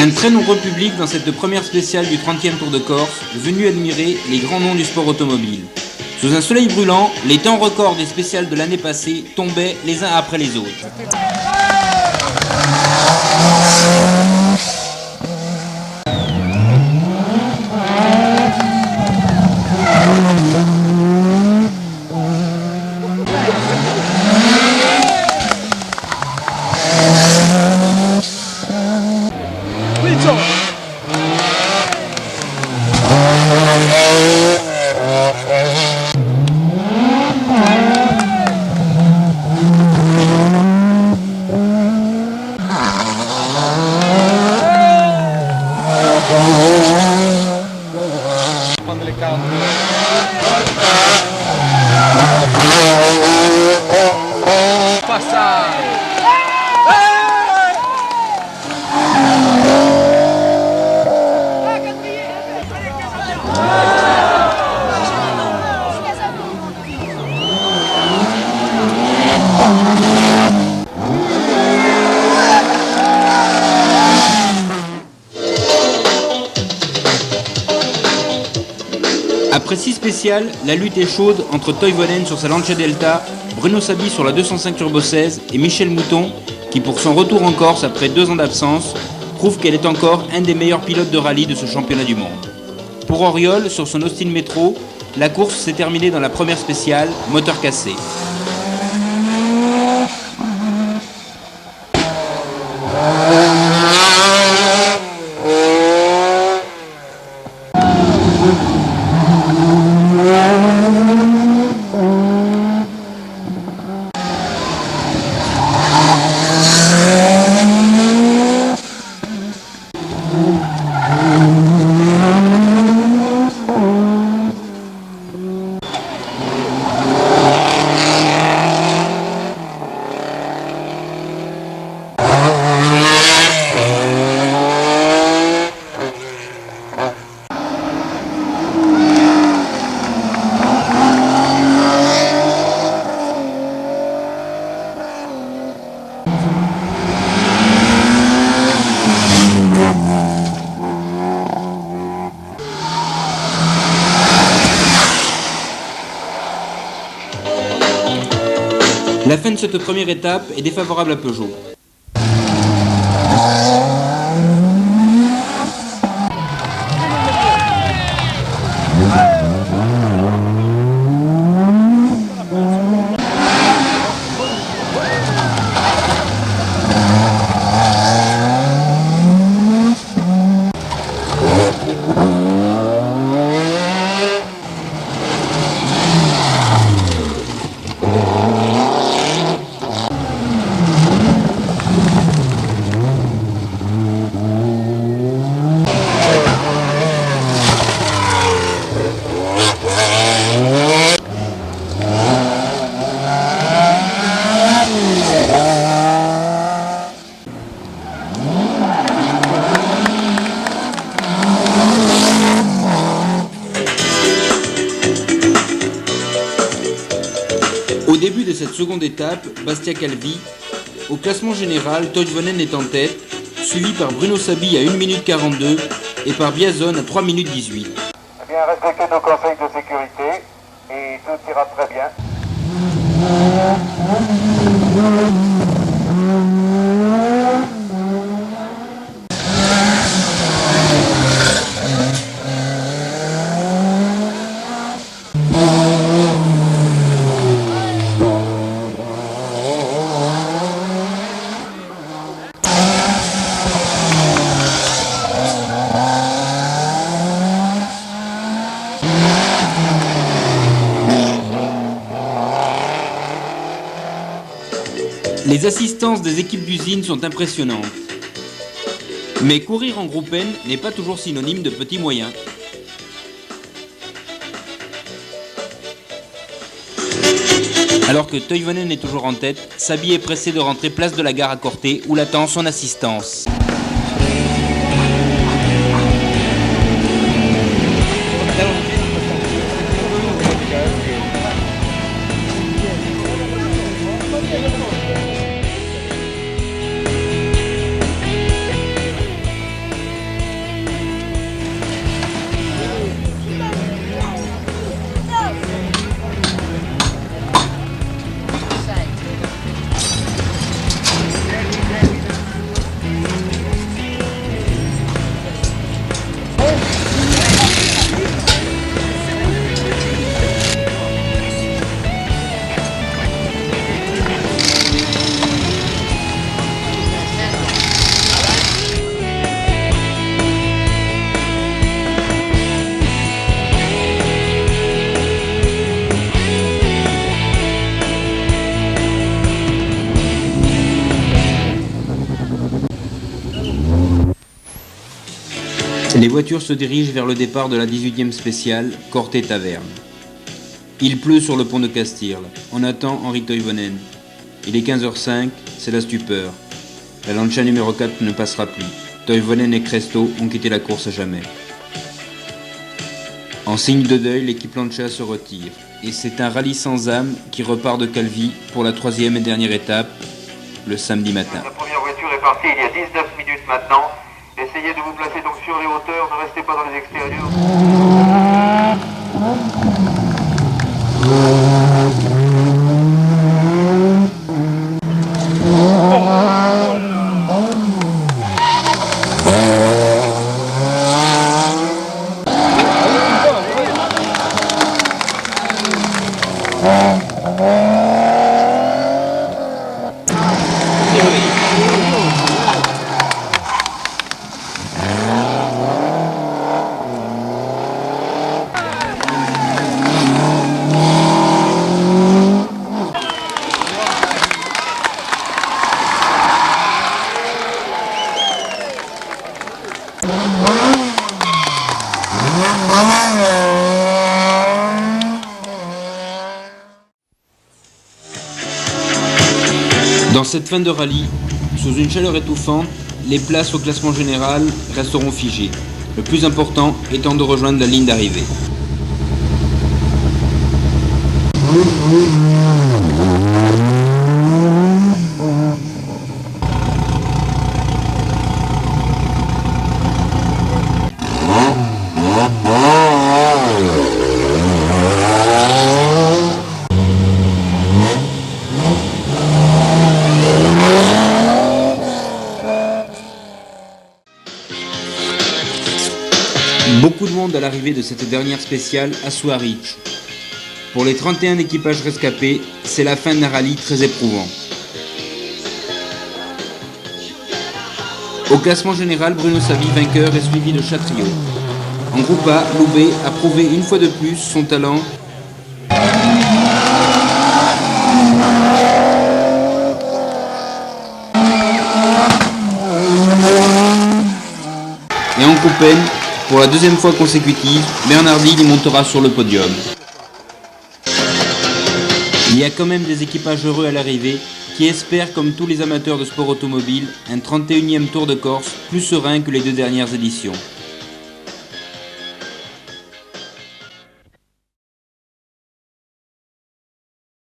Un très nombreux public dans cette première spéciale du 30e Tour de Corse, venu admirer les grands noms du sport automobile. Sous un soleil brûlant, les temps records des spéciales de l'année passée tombaient les uns après les autres. Après 6 spéciales, la lutte est chaude entre Toivonen sur sa Lancia Delta, Bruno Sabi sur la 205 Turbo 16 et Michel Mouton, qui pour son retour en Corse après 2 ans d'absence, prouve qu'elle est encore un des meilleurs pilotes de rallye de ce championnat du monde. Pour Oriol, sur son Austin Metro, la course s'est terminée dans la première spéciale, moteur cassé. La fin de cette première étape est défavorable à Peugeot. Au début de cette seconde étape, Bastia Calvi, au classement général, Toivonen est en tête, suivi par Bruno Sabi à 1 minute 42 et par Biazon à 3 minutes 18. Eh bien, respectez nos conseils de sécurité et tout ira très bien. Les assistances des équipes d'usine sont impressionnantes. Mais courir en groupe N n'est pas toujours synonyme de petits moyens. Alors que Toivonen est toujours en tête, Sabi est pressé de rentrer place de la gare à Corté où l'attend son assistance. Les voitures se dirigent vers le départ de la 18e spéciale, Corté-Taverne. Il pleut sur le pont de Castirle. On attend Henri Toivonen. Il est 15h05, c'est la stupeur. La Lancia numéro 4 ne passera plus. Toivonen et Cresto ont quitté la course à jamais. En signe de deuil, l'équipe Lancia se retire. Et c'est un rallye sans âme qui repart de Calvi pour la 3e et dernière étape, le samedi matin. La première voiture est partie il y a 19 minutes maintenant. Essayez de vous placer donc sur les hauteurs, ne restez pas dans les extérieurs. Dans cette fin de rallye, sous une chaleur étouffante, les places au classement général resteront figées, le plus important étant de rejoindre la ligne d'arrivée. Beaucoup de monde à l'arrivée de cette dernière spéciale à Souarich. Pour les 31 équipages rescapés, c'est la fin d'un rallye très éprouvant. Au classement général, Bruno Savi vainqueur est suivi de Chatriot. En groupe A, Loubet a prouvé une fois de plus son talent. Et en Coupe N, pour la deuxième fois consécutive, Bernardini montera sur le podium. Il y a quand même des équipages heureux à l'arrivée qui espèrent, comme tous les amateurs de sport automobile, un 31e Tour de Corse plus serein que les deux dernières éditions.